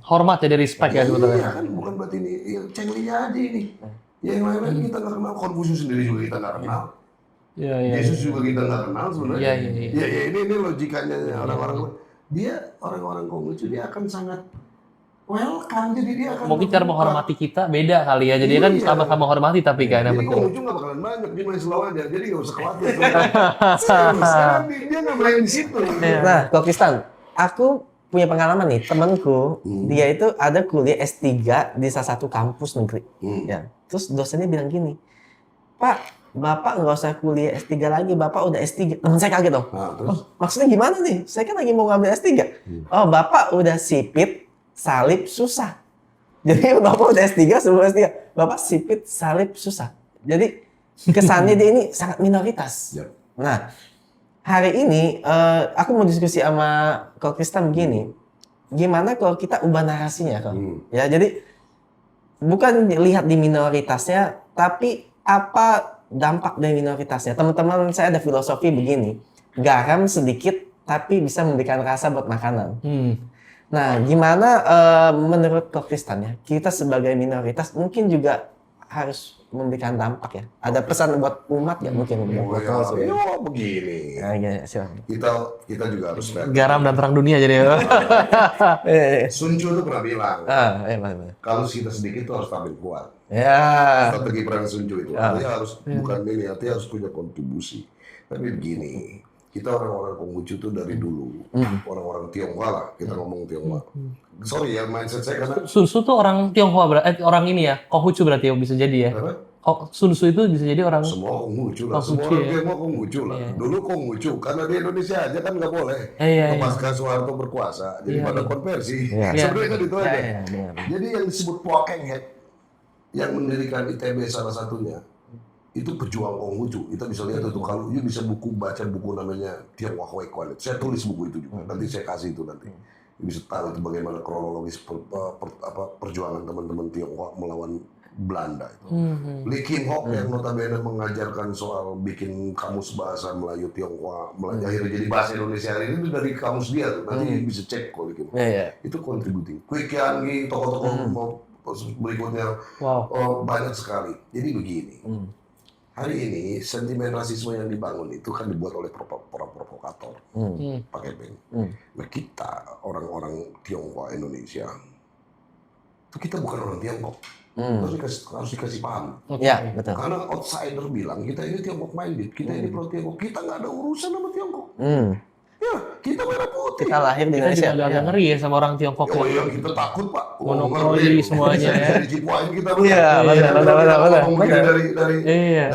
Hormat ya, dari respect ya sebetulnya. Iya kan, bukan berarti ini, ya, cengli aja ini. Ya yang lain-lain kita nggak kenal, Konfusius sendiri juga kita nggak kenal. Iya. Yesus juga kita nggak kenal sebenarnya. Iya. Ya ini logikanya orang-orang. Dia orang-orang Konghucu dia akan sangat welcome, jadi dia akan Mungkin cara menghormati kita beda kali ya. Jadi kan Iya. sama-sama hormati tapi kan yang Jadi penting. Konghucu nggak bakalan banyak, dia main slow aja, jadi nggak usah khawatir. Serius, karena dia nggak main di situ. Nah, Kokistan, aku punya pengalaman nih, temanku, dia itu ada kuliah S3 di salah satu kampus negeri. Ya. Terus dosennya bilang gini, Pak, Bapak nggak usah kuliah S3 lagi, Bapak udah S3. Teman saya kaget dong. Nah, terus? Maksudnya gimana nih? Saya kan lagi mau ngambil S3. Oh, Bapak udah sipit, salib, susah. Jadi Bapak udah S3, sebelum S3. Bapak sipit, salib, susah. Jadi kesannya dia ini sangat minoritas. Yap. Nah, hari ini aku mau diskusi sama Kokistan begini. Gimana kalau kita ubah narasinya, Kok? Ya, jadi bukan lihat di minoritasnya, tapi apa dampak dari minoritasnya. Teman-teman saya ada filosofi begini, garam sedikit tapi bisa memberikan rasa buat makanan. Nah, gimana menurut Kokistan ya, kita sebagai minoritas mungkin juga harus memberikan dampak ya. Ada pesan buat umat ya mungkin. Begini. Nah, ya, silakan. Kita juga harus lihat. Garam dan terang dunia jadi. Sun Tzu itu pernah bilang, Mana. kalau kita sedikit itu harus tampil kuat. Ya. Strategi perang Sun Tzu itu. Artinya harus bukan ini, artinya harus punya kontribusi. Tapi begini, kita orang-orang Konghucu itu dari dulu, orang-orang Tionghoa lah, kita ngomong Tionghoa. Sorry ya, mindset saya karena Sun Tzu tuh orang Tionghoa orang ini ya, Konghucu berarti ya bisa jadi ya. Sun Tzu itu bisa jadi orang semua Konghucu lah, Konghucu semua orang ya. Tionghoa Konghucu lah. Dulu Konghucu, karena di Indonesia aja kan nggak boleh. Iya. Pasca Soeharto berkuasa, jadi pada konversi. Iya. Sebenarnya kan itu aja. Iya. Jadi yang disebut Poakeng Head, yang mendirikan ITB salah satunya, itu pejuang Konghucu. Kita bisa lihat itu, kalau you bisa baca buku namanya Tionghoa Hui Kuan. Saya tulis buku itu juga, nanti saya kasih itu nanti. You bisa tahu itu bagaimana kronologis perjuangan teman-teman Tionghoa melawan Belanda itu. Lee Kim Hock yang notabene mengajarkan soal bikin kamus bahasa Melayu Tionghoa, akhirnya jadi bahasa Indonesia hari ini itu dari kamus dia tuh. Nanti bisa cek kok Lee Kim Hock. Itu contributing. Kui Kian Gi, tokoh-tokoh berikutnya banyak sekali. Jadi begini. Hari ini sentimen rasisme yang dibangun itu kan dibuat oleh para provokator, pakai pen. Nah kita orang-orang Tionghoa Indonesia itu kita bukan orang Tiongkok, harus dikasih paham. Ya, betul. Karena outsider bilang kita ini Tiongkok minded, kita ini pro Tiongkok, kita nggak ada urusan sama Tiongkok. Ya, kita merah putih. Kita lahir di Kita Indonesia. juga agak ngeri ya sama orang Tiongkok. Oh iya, kita takut Pak. Monopoli semuanya ya. Dari cipuain kita. Iya, benar. Mungkin dari Iya.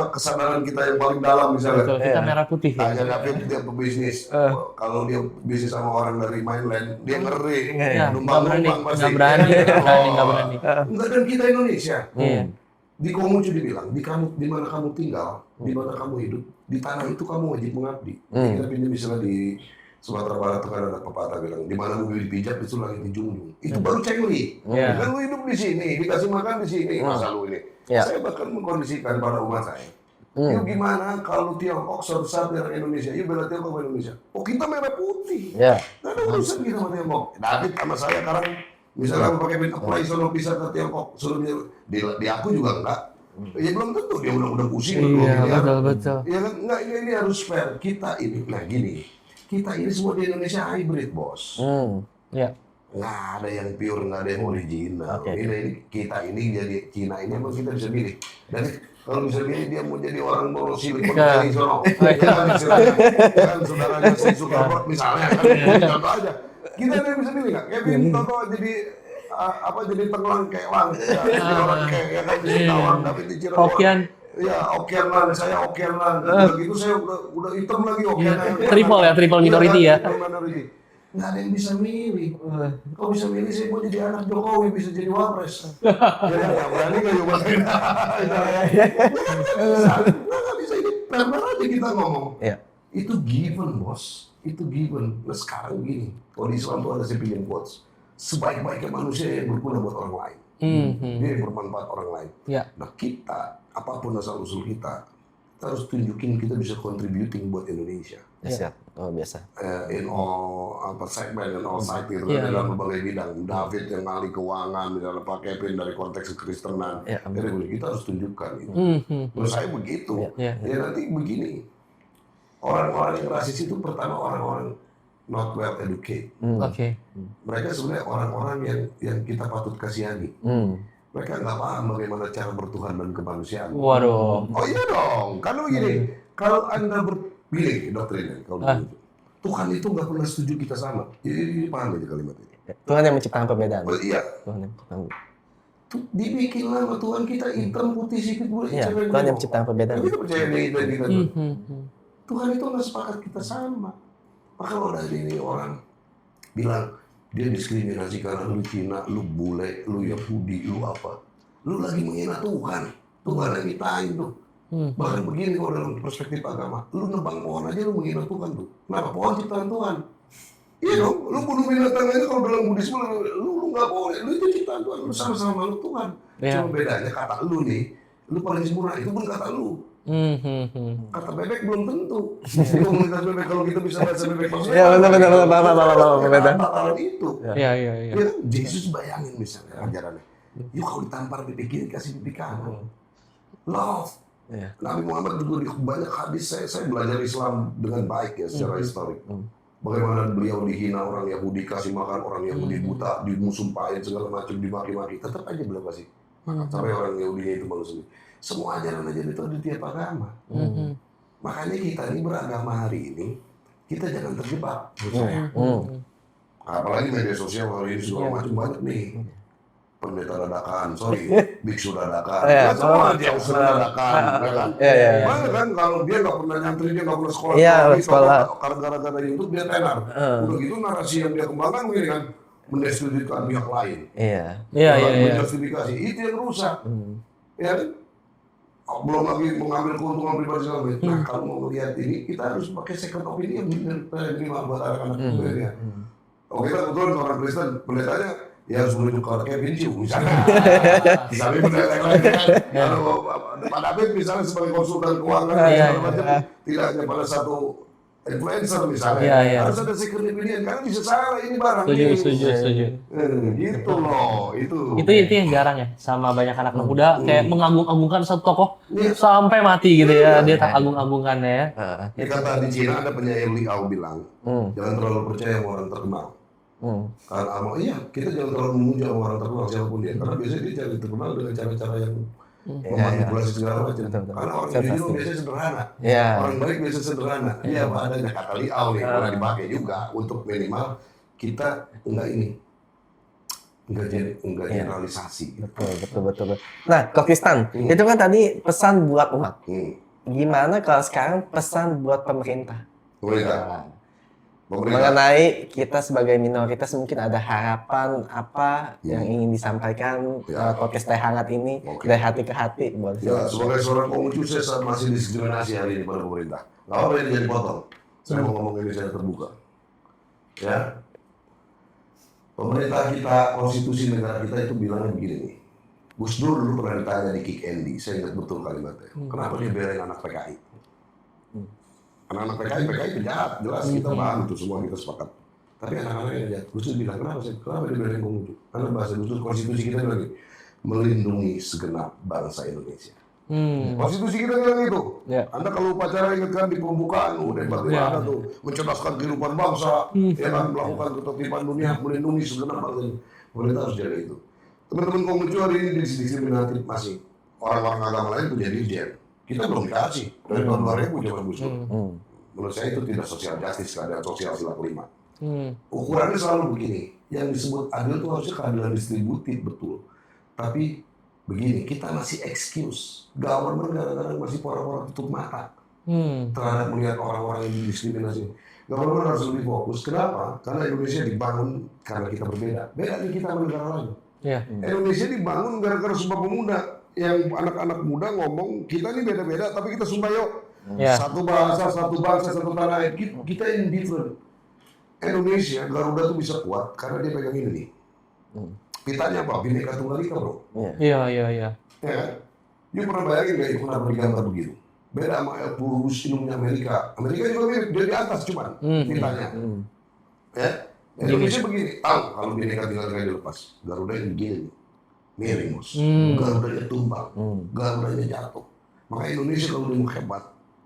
kesadaran kita yang paling dalam misalnya. Betul, kita merah putih. Tanya David dia pebisnis. Kalau dia bisnis sama orang dari mainland, dia ngeri. Ya, Numpang-numpang pasti. nggak berani. Enggak, dan kita Indonesia. Iya. Di Konghucu dibilang, di mana kamu tinggal, di mana kamu hidup, di tanah itu kamu wajib mengabdi. Kita pinjam misalnya di Sumatera Barat itu kan ada pepatah bilang, di mana mobil dipijak itu langit dijunjung. Itu baru cengli. Iya. Kan lu hidup di sini, dikasih makan di sini, masa lu ini. Iya. Saya bahkan mengkondisikan para umat saya. Yuk gimana kalau Tiongkok suatu saat menyerang Indonesia, yuk bela Tiongkok sama Indonesia. Oh kita merah putih. Ya. Nggak ada urusan kita sama Tiongkok. David sama saya sekarang, misalnya pakai pin apply sono bisa ke Tiongkok, suruh di aku juga enggak. Ya belum tentu dia udah pusing. Iya, betul. Ya kan, enggak, ini harus fair. Kita ini, nah gini. Kita ini semua di Indonesia hybrid, bos. Iya. Nggak ada yang pure, nggak ada yang original. Oke. Ini kita ini jadi Cina ini emang kita bisa pilih. Dan kalau bisa pilih dia mau jadi orang mau Silicon Valley sono. Jangan kan saudaranya saya suka misalnya kan contoh aja. Kita ini bisa pilih nggak? Kevin Toto jadi jadi tenggelam kayak lang, orang kayak kan di Tawang, tapi di Cirebon. Hokian. Ya, Okian Lang, saya Okian Lang. Udah gitu saya udah hitam lagi Okian. Triple minority ya. Triple minority. Nggak ada yang bisa milih. Kalau bisa milih, saya mau jadi anak Jokowi, bisa jadi wapres. Ya, nggak berani nggak coba. Nggak bisa, ini perber aja kita ngomong. Iya. Itu given, bos. Itu given. Nah sekarang gini, kalau di Islam itu ada sepilihan quotes. Sebaik-baiknya manusia yang berguna buat orang lain. Dia yang bermanfaat orang lain. Ya. Nah kita, apapun asal-usul kita harus tunjukin kita bisa contributing buat Indonesia. Siap. Oh biasa. In all segmen, in all side gitu, dalam berbagai bidang. David yang ahli keuangan, misalnya Pak Kevin dari konteks kekristenan. Jadi kita harus tunjukkan itu. Menurut saya begitu. Ya nanti begini, orang-orang yang rasis itu pertama orang-orang not well educated. Oke. Mereka sebenarnya orang-orang yang kita patut kasihani. Mereka nggak paham bagaimana cara bertuhan dan kemanusiaan. Waduh. Oh iya dong, karena begini, kalau Anda berpilih doktrinnya, kalau begitu, Tuhan itu nggak pernah setuju kita sama. Jadi paham aja kalimat ini. Tuhan yang menciptakan perbedaan. Oh, iya, Tuhan yang menciptakan. dibikinlah sama Tuhan kita hitam putih sikit boleh. Iya, Tuhan yang menciptakan perbedaan. Kita percaya di kita. Tuhan itu nggak sepakat kita sama. Maka kalau ada ini orang bilang dia diskriminasi karena lu Cina, lu bule, lu Yahudi, lu apa. Lu lagi menghina Tuhan. Tuhan yang nyiptain tuh. Bahkan begini kalau dalam perspektif agama. Lu nebang pohon aja lu menghina Tuhan tuh. Kenapa? Pohon ciptaan Tuhan. Iya dong, lu bunuh binatang aja kalau dalam Buddhisme lu nggak boleh. Lu itu ciptaan Tuhan, lu sama-sama lu Tuhan. Cuma bedanya kata lu nih, lu paling sempurna, itu bukan kata lu. Kata bebek belum tentu. Komunitas bebek kalau kita bisa baca bebek maksudnya. Iya benar. Tataran itu. Iya. Ya, Yesus bayangin misalnya ajarannya. Yuk kalau ditampar pipi kiri kasih pipi kanan. Love. Nabi Muhammad juga di banyak hadis saya belajar Islam dengan baik ya secara historik. Bagaimana beliau dihina orang Yahudi, kasih makan orang Yahudi buta, dimusumpahin segala macam, dimaki-maki. Tetap aja beliau kasih. Sampai orang Yahudi itu manusia. Semua ajaran-ajaran itu ada di tiap agama. Makanya kita ini beragama hari ini, kita jangan terjebak. Apalagi media sosial hari ini segala macam banyak nih. Pendeta dadakan, biksu dadakan. Semua dia usul dadakan. Mana kan kalau dia nggak pernah nyantri, dia nggak pernah sekolah. Iya, sekolah. Gara-gara YouTube dia tenar. Udah gitu narasi yang dia kembangkan begini kan, mendiskreditkan pihak lain. Iya. Menjustifikasi, itu yang rusak. Ya kan? Belum lagi mengambil keuntungan pribadi segala macam. Nah, kalau mau melihat ini, kita harus pakai second opinion yang diterima buat anak-anak muda ya. Oh, kita kebetulan orang Kristen, pendetanya ya harus menuju ke Kevin Chiu misalnya. Misalnya pendeta yang lain kan. Kalau Pak David misalnya sebagai konsultan keuangan segala macam, tidak hanya pada satu influencer misalnya. Harus ada second opinion karena bisa salah ini barang. Setuju. Gitu loh, itu. Itu yang jarang ya sama banyak anak muda kayak mengagung-agungkan satu tokoh sampai mati gitu ya. Dia tak agung-agungkannya ya. Ini kata di Cina ada penyair Liao bilang, jangan terlalu percaya sama orang terkenal. Karena kita jangan terlalu memuja orang terkenal siapapun dia. Karena biasanya dia cari terkenal dengan cara-cara yang memanipulasi segala macam. Karena orang jujur biasanya sederhana. Orang baik biasanya sederhana. Iya, apa adanya kata Liao nih, boleh dipakai juga untuk minimal kita enggak generalisasi. Betul. Nah, Kokistan, itu kan tadi pesan buat umat. Gimana kalau sekarang pesan buat pemerintah? Mengenai kita sebagai minoritas mungkin ada harapan apa yang ingin disampaikan podcast Teh Hangat ini dari hati ke hati buat sebagai seorang Konghucu saya masih diskriminasi hari ini pada pemerintah. Nggak apa-apa ini jadi potong. Saya mau ngomong ini saya terbuka. Ya, pemerintah kita, konstitusi negara kita itu bilangnya begini nih. Gus Dur dulu pernah ditanya di Kick Andy, saya ingat betul kalimatnya. Kenapa dia belain anak PKI? Anak-anak PKI penjahat, jelas kita paham itu semua kita sepakat. Tapi anak-anaknya penjahat. Gus Dur bilang, kenapa dia belain Konghucu? Karena bahasa Gus Dur, konstitusi kita bilang ini, melindungi segenap bangsa Indonesia. Konstitusi kita bilang itu. Ya. Anda kalau upacara ingatkan di pembukaan, udah bagaimana tuh mencerdaskan kehidupan bangsa, ya kan melakukan ketertiban dunia, melindungi segenap bangsa. Pemerintah harus jaga itu. Teman-teman Konghucu hari ini diskriminatif masih. Orang-orang agama lain punya dirjen. Kita belum dikasih. Dari tahun 2000 zaman Gus Dur. Menurut saya itu tidak social justice, keadaan sosial sila kelima. Ukurannya selalu begini. Yang disebut adil itu harusnya keadilan distributif, betul. Tapi begini, kita masih excuse. Government kadang-kadang masih pura-pura tutup mata terhadap melihat orang-orang yang didiskriminasi. Government harus lebih fokus. Kenapa? Karena Indonesia dibangun karena kita berbeda. Beda nih kita sama negara lain. Iya. Indonesia dibangun gara-gara Sumpah Pemuda. Yang anak-anak muda ngomong, kita ini beda-beda tapi kita sumpah yuk. Ya. Satu bahasa, satu bangsa, satu tanah air. Kita indifferent. Indonesia, Garuda tuh bisa kuat karena dia pegang ini nih. Pitanya apa? Bhinneka Tunggal Ika, bro. Iya. Ya kan? You pernah bayangin nggak itu kenapa digambar begitu? Beda sama Purus Inumnya Amerika. Amerika juga mirip, dia di atas cuman pitanya. Ya? Indonesia begini, tahu kalau Bhinneka Tunggal Ika dilepas. Garuda yang begini nih. Miring, bos. Garudanya tumbang. Garudanya jatuh. Maka Indonesia kalau dia mau hebat,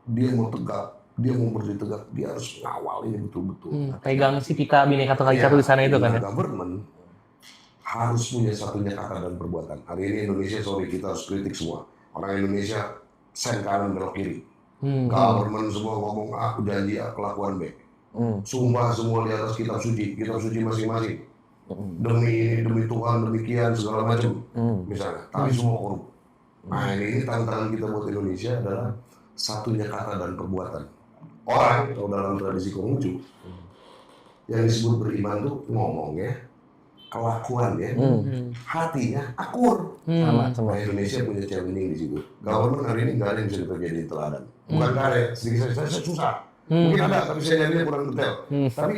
dia mau tegak, dia mau berdiri tegak, dia harus ngawal ini betul-betul. Pegang si pita Bhinneka Tunggal Ika di sana itu kan ya. Government harus punya satunya kata dan perbuatan. Hari ini Indonesia, sorry, kita harus kritik semua. Orang Indonesia sen kanan belok kiri. Government semua ngomong A, janji A, kelakuan B. Sumpah semua di atas kitab suci masing-masing. Demi Tuhan, demikian segala macam. Misalnya, tapi semua korup. Nah ini tantangan kita buat Indonesia adalah satunya kata dan perbuatan. Orang, kalau dalam tradisi Konghucu, yang disebut beriman tuh ngomongnya, kelakuan ya, hatinya akur. Sama. Nah, Indonesia punya challenging di situ. Government hari ini nggak ada yang bisa dikerjain teladan. Bukan nggak ada, sedikit saya susah. Mungkin ada, tapi saya nyarinya kurang detail. Tapi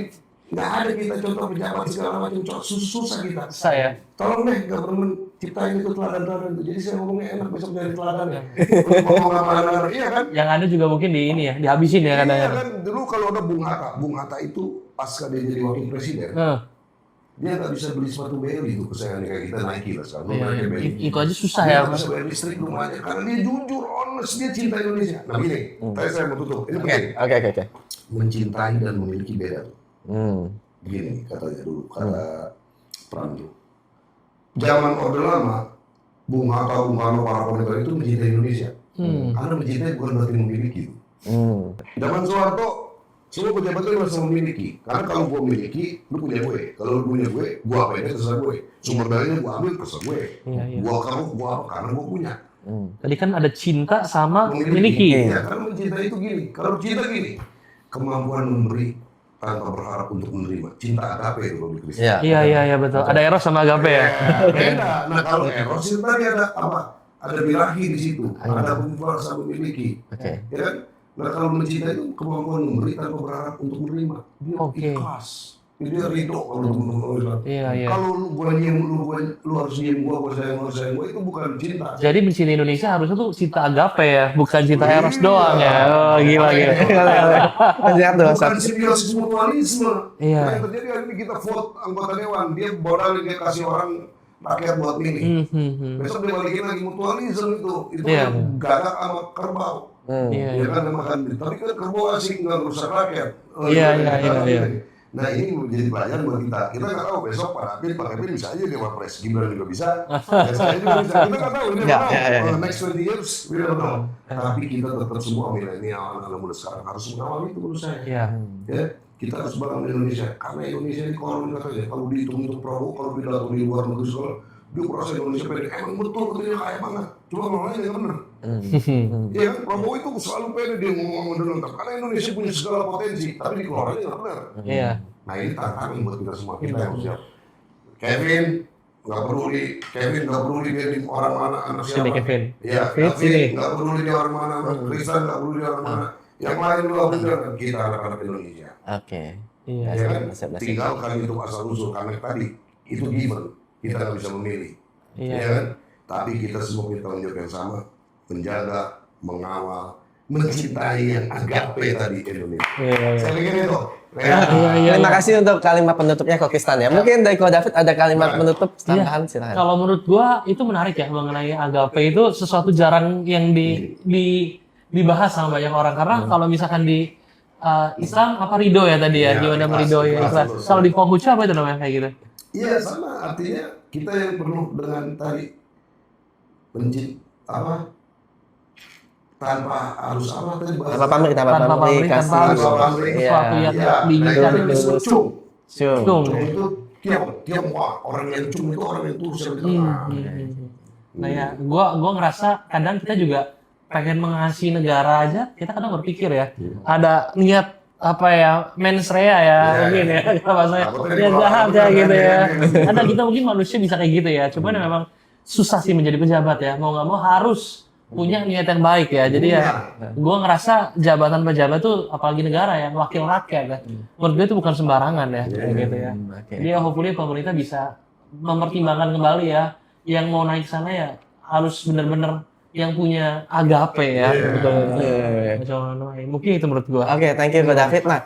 nggak ada kita contoh pejabat segala macam, susah kita. Susah ya. Tolong deh government ciptain itu teladan-teladan itu. Jadi saya ngomongnya enak besok nyari teladannya. Ngomong apa iya kan? Yang ada juga mungkin di ini ya, dihabisin ya kadang-kadang. Iya kan, dulu kalau ada Bung Hatta itu pasca dia jadi wakil presiden. Dia nggak bisa beli sepatu Bailey itu kesayangan kayak kita Nike lah sekarang. Itu aja susah Dia ya. nggak bisa bayar listrik rumahnya karena dia jujur, honest, dia cinta Indonesia. Nah gini, tadi saya mau tutup. Ini penting. Oke. Mencintai dan memiliki beda. Gini katanya dulu, kata Pranjo. Zaman Orde Lama, Bung Hatta, Bung Karno, para pemimpin itu mencintai Indonesia. Karena mencintai bukan berarti memiliki. Zaman Soeharto, semua pejabat itu harus memiliki. Karena kalau gue memiliki, lu punya gue. Kalau lu punya gue apa ini terserah gue. Sumber dayanya gue ambil terserah gue. Gue kamu, gue apa? Karena gue punya. Tadi kan ada cinta sama memiliki. Ya, karena mencintai itu gini. Kalau cinta gini, kemampuan memberi tanpa berharap untuk menerima. Cinta agape itu kalau di Kristen. Iya betul. Ada eros sama agape ya. Beda. Nah kalau eros itu tadi ada apa? Ada birahi di situ. Ada pembual sama memiliki. Ya kan? Nah kalau mencintai itu kemampuan memberi tanpa berharap untuk menerima. Dia ikhlas. Dia ridho kalau teman-teman bilang. Iya. Kalau lu gua nyiem lu harus nyiem gua sayang gua itu bukan cinta. Jadi mencintai Indonesia harusnya tuh cinta agape ya, bukan cinta eros doang ya. Oh gila. Bukan simbiosis mutualisme. Iya. Yang terjadi hari ini kita vote anggota dewan, dia modalin dia kasih orang rakyat buat milih. Besok dia balikin lagi mutualisme itu gagak sama kerbau. Ya kan makan, tapi kan kerbau asing nggak rusak rakyat. Iya. Nah ini menjadi pelajaran buat kita. Kita nggak tahu besok Pak Kevin bisa aja dia wapres, Gibran juga bisa, dan saya juga bisa. Kita nggak tahu, ini next 20 years we don't know. Tapi kita tetap semua milenial, anak-anak muda sekarang harus mengawal itu menurut saya. Ya, kita harus bangun Indonesia karena Indonesia ini konon katanya kalau dihitung untuk Prabowo, kalau pidato di luar negeri sekolah, dia merasa Indonesia pede. Emang betul katanya kaya banget, cuma ngomongnya nggak benar. Iya kan, Prabowo itu selalu pede dia ngomong lengkap karena Indonesia punya segala potensi, tapi dikeluarnya nggak benar. Nah ini tantangan buat kita semua, kita yang harus siap. Kevin nggak peduli dia di orang mana, anak siapa. Kevin. Iya, Kevin nggak peduli dia orang mana, Kristen nggak peduli dia orang mana. Yang lain juga benar, kita anak-anak Indonesia. Iya. Ya kan? Siap. Tinggalkan itu asal usul karena tadi itu given, kita nggak bisa memilih. Iya. Ya kan? Tapi kita semua punya tanggung jawab yang sama, menjaga, mengawal, mencintai yang agape tadi Indonesia. Iya. Saya pikir itu. Iya. Terima kasih untuk kalimat penutupnya Kokistan ya. Mungkin dari Ko David ada kalimat penutup tambahan silakan. Kalau menurut gua itu menarik ya mengenai agape itu sesuatu jarang yang dibahas sama banyak orang karena kalau misalkan di Islam apa ridho ya tadi ya, Iya, gimana ikhlas, meridhoi ya ikhlas, ikhlas. betul. Kalau di Konghucu apa itu namanya kayak gitu? Iya sama, artinya kita yang penuh dengan tadi tanpa harus apa tadi bahasa Tanpa pamrih, Tanpa pamrih, kasih. tanpa harus Tanpa pamrih. sesuatu yang diinginkan itu disebut cung. Syung. Cung. Cung itu Tionghoa, orang yang cung itu orang yang tulus yang dikenal. Nah ya, gua ngerasa kadang kita juga pengen mengasihi negara aja, kita kadang berpikir ya, ada niat apa ya, mens rea ya, mungkin ya, kalau bahasanya, Takutnya niat dikeluarkan jahat ya beneran gitu ya. ya. Kadang kita mungkin manusia bisa kayak gitu ya, cuman memang susah sih menjadi pejabat ya, mau nggak mau harus punya niat yang baik ya. Jadi ya, gua ngerasa jabatan pejabat tuh, apalagi negara yang wakil rakyat ya, menurut gue itu bukan sembarangan ya, kayak gitu ya. Oke. Jadi ya hopefully pemerintah bisa mempertimbangkan kembali ya, yang mau naik sana ya harus benar-benar yang punya agape ya. Betul. Mungkin itu menurut gua. Oke, thank you Ko David. Nah,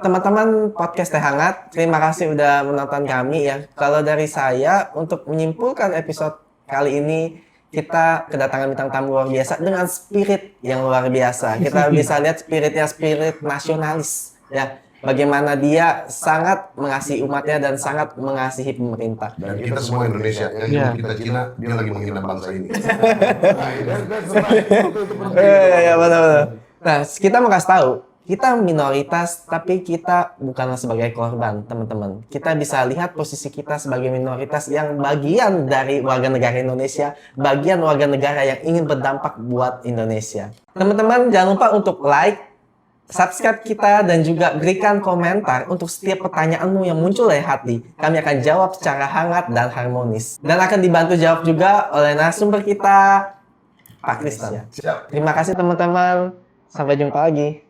teman-teman podcast Teh Hangat, terima kasih udah menonton kami ya. Kalau dari saya, untuk menyimpulkan episode kali ini, kita kedatangan bintang tamu luar biasa dengan spirit yang luar biasa. Kita bisa lihat spiritnya spirit nasionalis ya. Bagaimana dia sangat mengasihi umatnya dan sangat mengasihi pemerintah. Dan kita semua Indonesia, yang Iya. kita Cina, dia lagi menghina bangsa ini. Iya, benar-benar. Nah, kita mau kasih tahu, kita minoritas, tapi kita bukanlah sebagai korban, teman-teman. Kita bisa lihat posisi kita sebagai minoritas yang bagian dari warga negara Indonesia, bagian warga negara yang ingin berdampak buat Indonesia. Teman-teman, jangan lupa untuk like, subscribe kita, dan juga berikan komentar untuk setiap pertanyaanmu yang muncul dari hati. Kami akan jawab secara hangat dan harmonis. Dan akan dibantu jawab juga oleh narasumber kita, Pak Kristan. Siap. Terima kasih teman-teman. Sampai jumpa lagi.